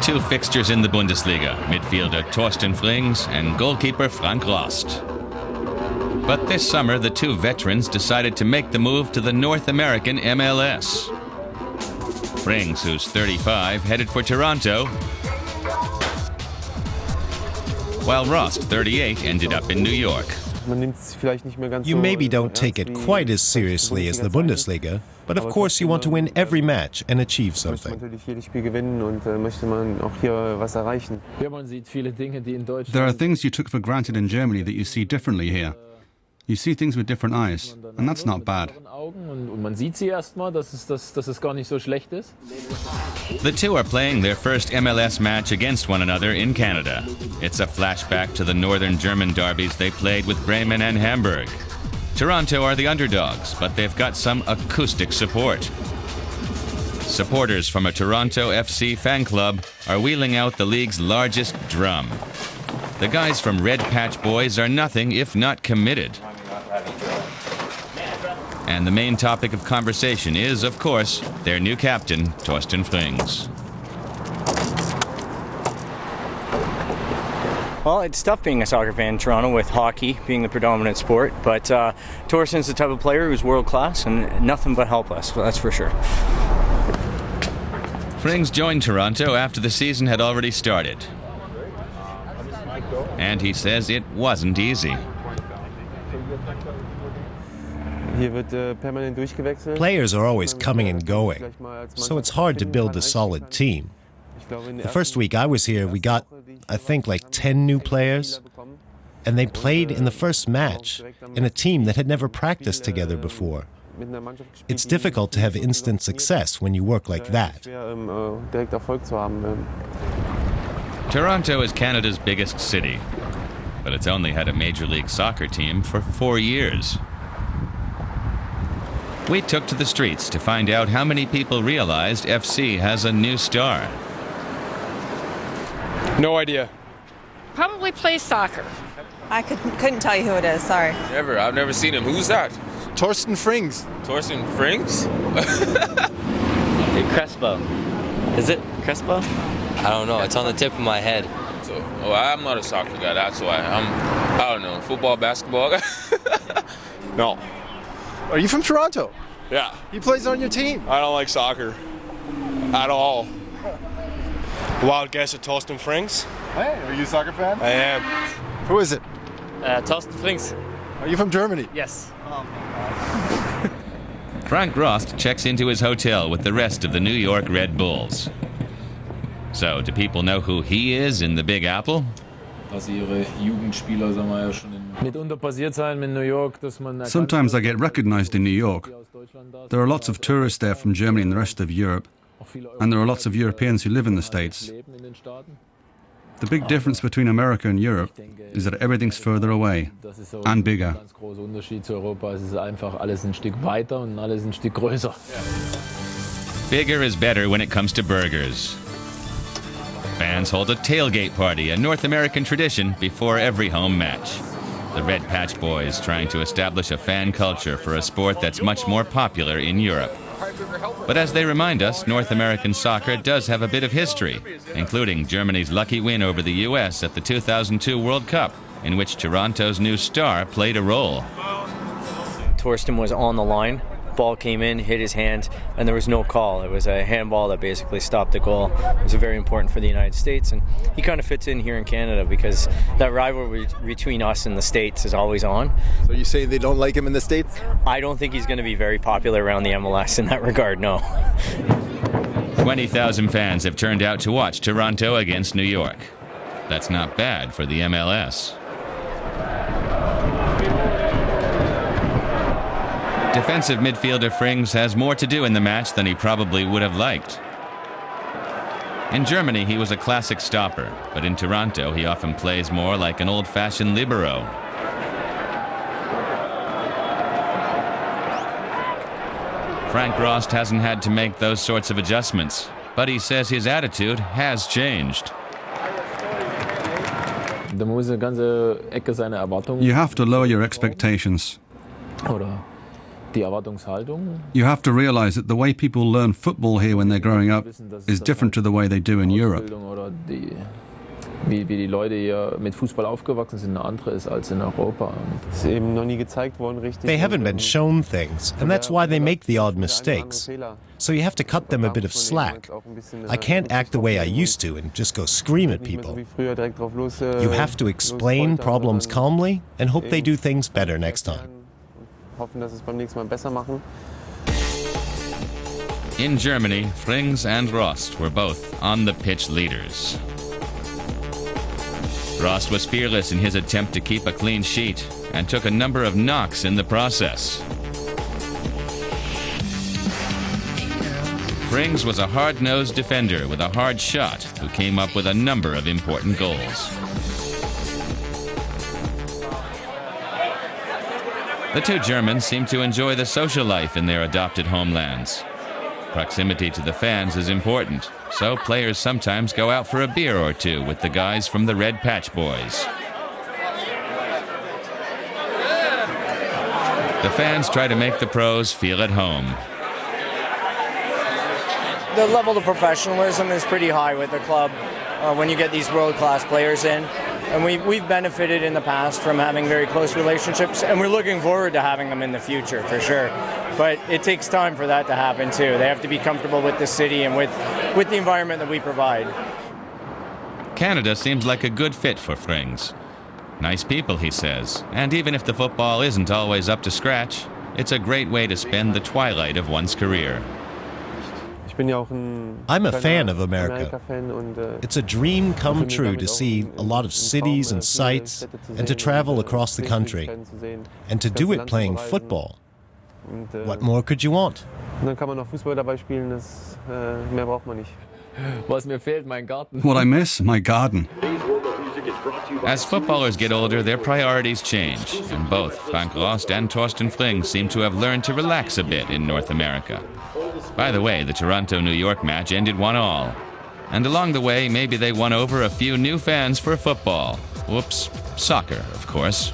two fixtures in the Bundesliga, midfielder Thorsten Frings and goalkeeper Frank Rost. But this summer, the two veterans decided to make the move to the North American MLS. Frings, who's 35, headed for Toronto, while Rost, 38, ended up in New York. You maybe don't take it quite as seriously as the Bundesliga, but of course you want to win every match and achieve something. There are things you took for granted in Germany that you see differently here. You see things with different eyes, and that's not bad. The two are playing their first MLS match against one another in Canada. It's a flashback to the northern German derbies they played with Bremen and Hamburg. Toronto are the underdogs, but they've got some acoustic support. Supporters from a Toronto FC fan club are wheeling out the league's largest drum. The guys from Red Patch Boys are nothing if not committed. And the main topic of conversation is, of course, their new captain, Thorsten Frings. Well, it's tough being a soccer fan in Toronto with hockey being the predominant sport, but Thorsten's the type of player who's world-class and nothing but help us, that's for sure. Frings joined Toronto after the season had already started. And he says it wasn't easy. Players are always coming and going, so it's hard to build a solid team. The first week I was here, we got, I think, like 10 new players, and they played in the first match in a team that had never practiced together before. It's difficult to have instant success when you work like that. Toronto is Canada's biggest city, but it's only had a Major League Soccer team for 4 years. We took to the streets to find out how many people realized FC has a new star. No idea. Probably plays soccer. I couldn't tell you who it is, sorry. Never. I've never seen him. Who's that? Thorsten Frings. Thorsten Frings? Crespo. Is it Crespo? I don't know. It's on the tip of my head. So, I'm not a soccer guy. That's why. I don't know. Football, basketball. No. Are you from Toronto? Yeah. He plays on your team. I don't like soccer at all. Wild guess at Thorsten Frings. Hey, are you a soccer fan? I am. Who is it? Thorsten Frings. Are you from Germany? Yes. Frank Rost checks into his hotel with the rest of the New York Red Bulls. So, do people know who he is in the Big Apple? Sometimes I get recognized in New York. There are lots of tourists there from Germany and the rest of Europe, and there are lots of Europeans who live in the States. The big difference between America and Europe is that everything's further away and bigger. Bigger is better when it comes to burgers. Fans hold a tailgate party, a North American tradition, before every home match. The Red Patch Boys trying to establish a fan culture for a sport that's much more popular in Europe. But as they remind us, North American soccer does have a bit of history, including Germany's lucky win over the US at the 2002 World Cup, in which Toronto's new star played a role. Thorsten was on the line. Ball came in, hit his hand, and there was no call. It was a handball that basically stopped the goal. It was very important for the United States, and he kind of fits in here in Canada because that rivalry between us and the States is always on. So you say they don't like him in the States? I don't think he's going to be very popular around the MLS in that regard, no. 20,000 fans have turned out to watch Toronto against New York. That's not bad for the MLS. Defensive midfielder Frings has more to do in the match than he probably would have liked. In Germany, he was a classic stopper, but in Toronto, he often plays more like an old-fashioned libero. Frank Rost hasn't had to make those sorts of adjustments, but he says his attitude has changed. You have to lower your expectations. You have to realize that the way people learn football here when they're growing up is different to the way they do in Europe. Wie die Leute hier mit Fußball aufgewachsen sind, eine andere ist als in Europa. They haven't been shown things, and that's why they make the odd mistakes. So you have to cut them a bit of slack. I can't act the way I used to and just go scream at people. You have to explain problems calmly and hope they do things better next time. In Germany, Frings and Rost were both on-the-pitch leaders. Rost was fearless in his attempt to keep a clean sheet and took a number of knocks in the process. Frings was a hard-nosed defender with a hard shot who came up with a number of important goals. The two Germans seem to enjoy the social life in their adopted homelands. Proximity to the fans is important, so players sometimes go out for a beer or two with the guys from the Red Patch Boys. The fans try to make the pros feel at home. The level of professionalism is pretty high with the club when you get these world-class players in. And we've benefited in the past from having very close relationships, and we're looking forward to having them in the future, for sure. But it takes time for that to happen, too. They have to be comfortable with the city and with the environment that we provide. Canada seems like a good fit for Frings. Nice people, he says, and even if the football isn't always up to scratch, it's a great way to spend the twilight of one's career. I'm a fan of America. It's a dream come true to see a lot of cities and sights and to travel across the country. And to do it playing football. What more could you want? What I miss? My garden. As footballers get older, their priorities change, and both Frank Rost and Thorsten Frings seem to have learned to relax a bit in North America. By the way, the Toronto-New York match ended 1-1. And along the way, maybe they won over a few new fans for football. Whoops, soccer, of course.